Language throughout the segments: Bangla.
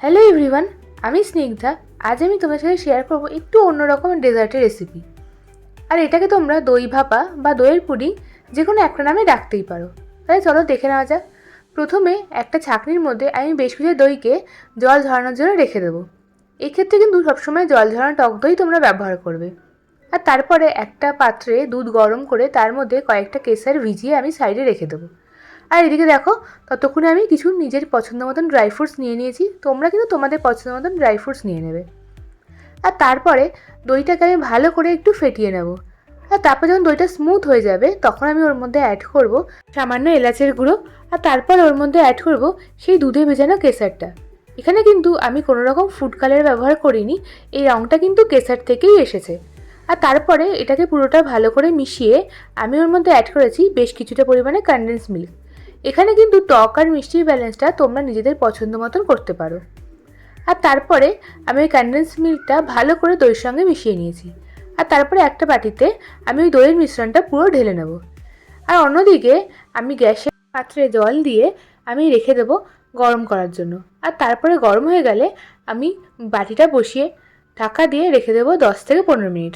হ্যালো এভরিওয়ান, আমি স্নিগ্ধা। আজ আমি তোমার সাথে শেয়ার করব একটু অন্য রকমের ডেজার্টের রেসিপি। আর এটাকে তোমরা দই ভাপা বা দইয়ের পুডিং যে কোনো একটা নামে ডাকতেই পারো। তাহলে চলো দেখে নেওয়া যাক। প্রথমে একটা ছাঁকনির মধ্যে আমি বেশ কিছু দইকে জল ঝরানোর জন্য রেখে দেবো। এক্ষেত্রে কিন্তু সবসময় জল ঝরানো টক দই তোমরা ব্যবহার করবে। আর তারপরে একটা পাত্রে দুধ গরম করে তার মধ্যে কয়েকটা কেশর ভিজিয়ে আমি সাইডে রেখে দেবো। আর এদিকে দেখো, ততক্ষণে আমি কিছু নিজের পছন্দ মতন ড্রাই ফ্রুটস নিয়ে নিয়েছি। তোমরা কিন্তু তোমাদের পছন্দ মতন ড্রাই ফ্রুটস নিয়ে নেবে। আর তারপরে দইটাকে আমি ভালো করে একটু ফেটিয়ে নেব। আর তারপর যখন দইটা স্মুথ হয়ে যাবে তখন আমি ওর মধ্যে অ্যাড করব সামান্য এলাচের গুঁড়ো। আর তারপর ওর মধ্যে অ্যাড করব সেই দুধে ভেজানো কেশরটা। এখানে কিন্তু আমি কোনো রকম ফুড কালার ব্যবহার করিনি, এই রঙটা কিন্তু কেশর থেকেই এসেছে। আর তারপরে এটাকে পুরোটা ভালো করে মিশিয়ে আমি ওর মধ্যে অ্যাড করেছি বেশ কিছুটা পরিমাণে কনডেন্স মিল্ক। এখানে কিন্তু টক আর মিষ্টির ব্যালেন্সটা তোমরা নিজেদের পছন্দ মতন করতে পারো। আর তারপরে আমি ওই কনডেন্স মিল্কটা ভালো করে দইয়ের সঙ্গে মিশিয়ে নিয়েছি। আর তারপরে একটা বাটিতে আমি ওই দইয়ের মিশ্রণটা পুরো ঢেলে নেব। আর অন্যদিকে আমি গ্যাসের পাত্রে জল দিয়ে আমি রেখে দেবো গরম করার জন্য। আর তারপরে গরম হয়ে গেলে আমি বাটিটা বসিয়ে ঢাকা দিয়ে রেখে দেবো 10 থেকে 15 মিনিট।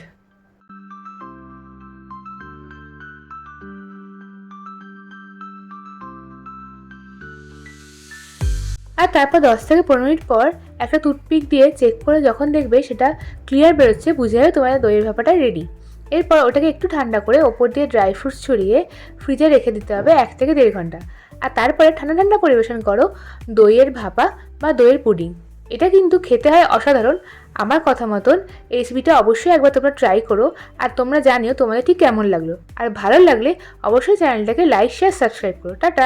আর তারপর 10 থেকে 15 মিনিট পর একটা টুথপিক দিয়ে চেক করে যখন দেখবে সেটা ক্লিয়ার বেরোচ্ছে, বুঝে যাবে তোমাদের দইয়ের ভাপাটা রেডি। এরপর ওটাকে একটু ঠান্ডা করে ওপর দিয়ে ড্রাই ফ্রুটস ছড়িয়ে ফ্রিজে রেখে দিতে হবে 1 থেকে 1.5 ঘন্টা। আর তারপরে ঠান্ডা ঠান্ডা পরিবেশন করো দইয়ের ভাপা বা দইয়ের পুডিং। এটা কিন্তু খেতে হয় অসাধারণ। আমার কথা মতন এই রেসিপিটা অবশ্যই একবার তোমরা ট্রাই করো। আর তোমরা জানিও তোমাদের ঠিক কেমন লাগলো। আর ভালো লাগলে অবশ্যই চ্যানেলটাকে লাইক, শেয়ার, সাবস্ক্রাইব করো। টাটা।